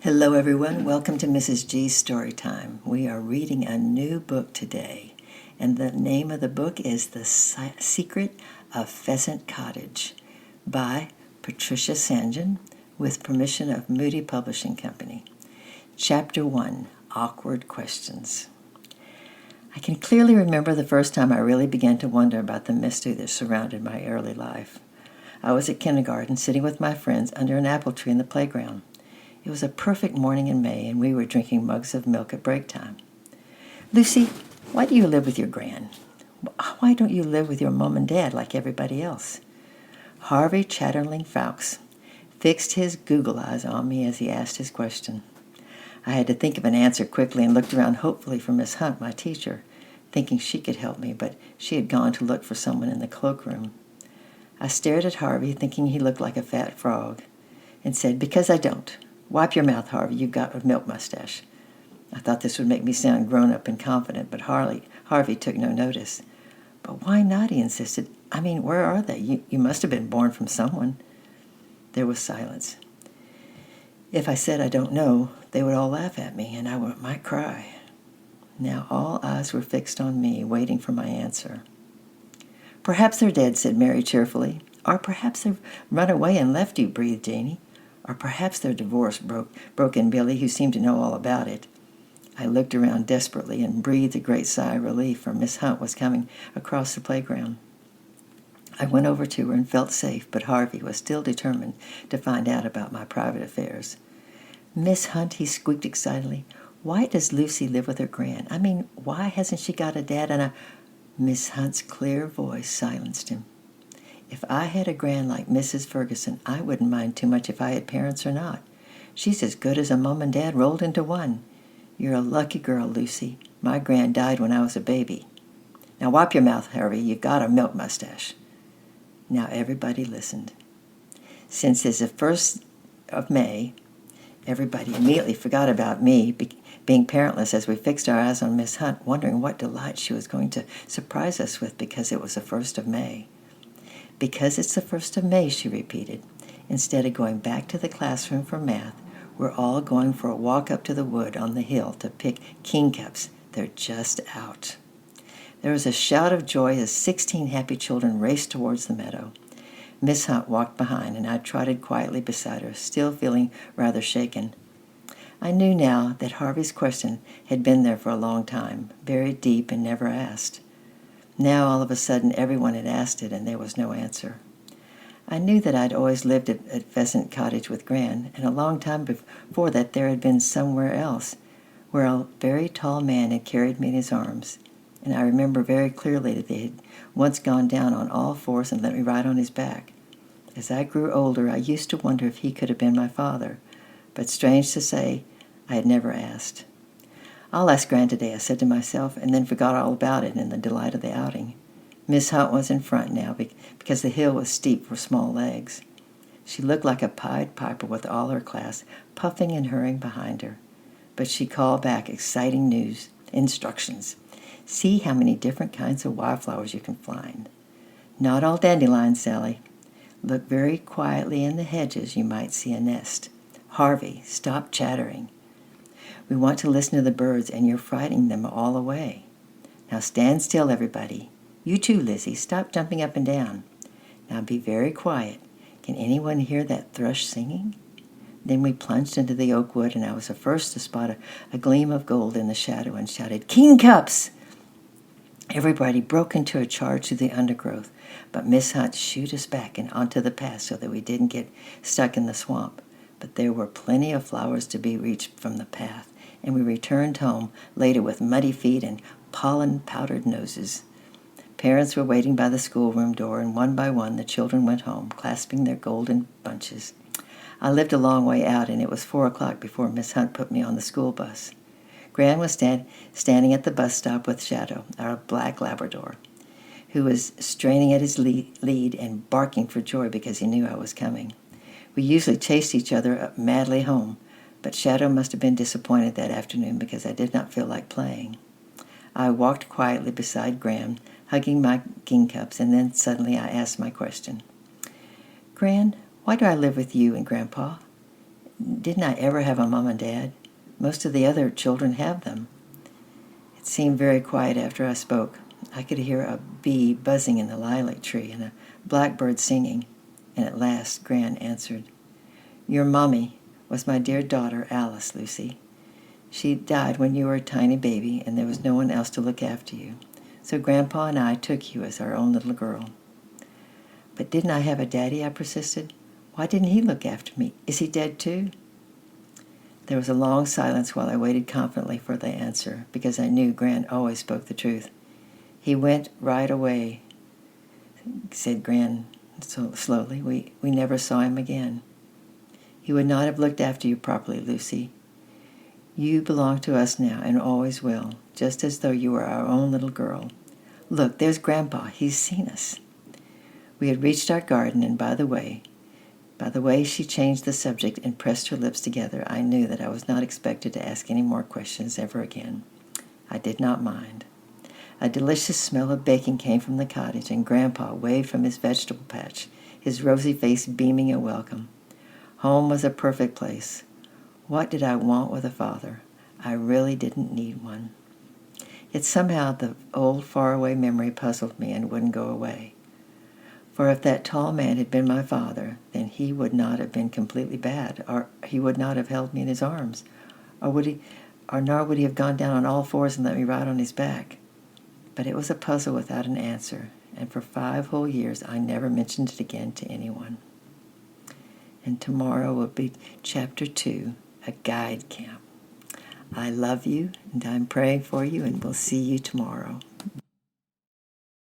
Hello, everyone. Welcome to Mrs. G's Story Time. We are reading a new book today, and the name of the book is The Secret of Pheasant Cottage by Patricia Sanjan, with permission of Moody Publishing Company. Chapter 1, Awkward Questions. I can clearly remember the first time I really began to wonder about the mystery that surrounded my early life. I was at kindergarten, sitting with my friends under an apple tree in the playground. It was a perfect morning in May, and we were drinking mugs of milk at break time. "Lucy, why do you live with your gran? Why don't you live with your mom and dad like everybody else?" Harvey Chatterling Fowkes fixed his Google eyes on me as he asked his question. I had to think of an answer quickly and looked around hopefully for Miss Hunt, my teacher, thinking she could help me, but she had gone to look for someone in the cloakroom. I stared at Harvey, thinking he looked like a fat frog, and said, "Because I don't. Wipe your mouth, Harvey. You've got a milk mustache." I thought this would make me sound grown-up and confident, but Harvey took no notice. "But why not?" he insisted. "I mean, where are they? You must have been born from someone." There was silence. If I said I don't know, they would all laugh at me, and I might cry. Now all eyes were fixed on me, waiting for my answer. "Perhaps they're dead," said Mary cheerfully. "Or perhaps they've run away and left you," breathed Janie. "Or perhaps they're divorced," broke in Billy, who seemed to know all about it. I looked around desperately and breathed a great sigh of relief, for Miss Hunt was coming across the playground. I went over to her and felt safe, but Harvey was still determined to find out about my private affairs. "Miss Hunt," he squeaked excitedly, "why does Lucy live with her gran? I mean, why hasn't she got a dad and a—" Miss Hunt's clear voice silenced him. "If I had a gran like Mrs. Ferguson, I wouldn't mind too much if I had parents or not. She's as good as a mom and dad rolled into one. You're a lucky girl, Lucy. My gran died when I was a baby. Now wipe your mouth, Harvey. You've got a milk mustache." Now everybody listened. Since it's the 1st of May, everybody immediately forgot about me being parentless as we fixed our eyes on Miss Hunt, wondering what delight she was going to surprise us with because it was the 1st of May. "Because it's the 1st of May," she repeated. "Instead of going back to the classroom for math, we're all going for a walk up to the wood on the hill to pick kingcups. They're just out." There was a shout of joy as 16 happy children raced towards the meadow. Miss Hunt walked behind, and I trotted quietly beside her, still feeling rather shaken. I knew now that Harvey's question had been there for a long time, buried deep and never asked. Now, all of a sudden, everyone had asked it, and there was no answer. I knew that I'd always lived at Pheasant Cottage with Gran, and a long time before that there had been somewhere else, where a very tall man had carried me in his arms, and I remember very clearly that they had once gone down on all fours and let me ride on his back. As I grew older, I used to wonder if he could have been my father, but strange to say, I had never asked. "I'll ask Gran today," I said to myself, and then forgot all about it in the delight of the outing. Miss Hunt was in front now because the hill was steep for small legs. She looked like a Pied Piper with all her class puffing and hurrying behind her. But she called back exciting instructions. "See how many different kinds of wildflowers you can find. Not all dandelions, Sally. Look very quietly in the hedges. You might see a nest. Harvey, stop chattering. We want to listen to the birds, and you're frightening them all away. Now stand still, everybody. You too, Lizzie. Stop jumping up and down. Now be very quiet. Can anyone hear that thrush singing?" Then we plunged into the oak wood, and I was the first to spot a gleam of gold in the shadow and shouted, "Kingcups!" Everybody broke into a charge through the undergrowth, but Miss Hunt shooed us back and onto the path so that we didn't get stuck in the swamp. But there were plenty of flowers to be reached from the path, and we returned home later with muddy feet and pollen-powdered noses. Parents were waiting by the schoolroom door, and one by one the children went home, clasping their golden bunches. I lived a long way out, and it was 4 o'clock before Miss Hunt put me on the school bus. Gran was standing at the bus stop with Shadow, our black Labrador, who was straining at his lead and barking for joy because he knew I was coming. We usually chased each other madly home, but Shadow must have been disappointed that afternoon because I did not feel like playing. I walked quietly beside Gran, hugging my kingcups, and then suddenly I asked my question. "Gran, why do I live with you and Grandpa? Didn't I ever have a mom and dad? Most of the other children have them. It seemed very quiet after I spoke. I could hear a bee buzzing in the lilac tree and a blackbird singing, and at last Gran answered, "Your mommy was my dear daughter Alice, Lucy. She died when you were a tiny baby and there was no one else to look after you. So Grandpa and I took you as our own little girl." "But didn't I have a daddy?" I persisted. "Why didn't he look after me? Is he dead too?" There was a long silence while I waited confidently for the answer, because I knew Gran always spoke the truth. "He went right away," said Gran so slowly. We never saw him again. "He would not have looked after you properly, Lucy. You belong to us now and always will, just as though you were our own little girl. Look, there's Grandpa. He's seen us." We had reached our garden, and by the way she changed the subject and pressed her lips together, I knew that I was not expected to ask any more questions ever again. I did not mind. A delicious smell of baking came from the cottage, and Grandpa waved from his vegetable patch, his rosy face beaming a welcome. Home was a perfect place. What did I want with a father? I really didn't need one. Yet somehow the old faraway memory puzzled me and wouldn't go away. For if that tall man had been my father, then he would not have been completely bad, or he would not have held me in his arms, nor would he have gone down on all fours and let me ride on his back. But it was a puzzle without an answer, and for 5 whole years I never mentioned it again to anyone. And tomorrow will be Chapter 2, A Guide Camp. I love you, and I'm praying for you, and we'll see you tomorrow.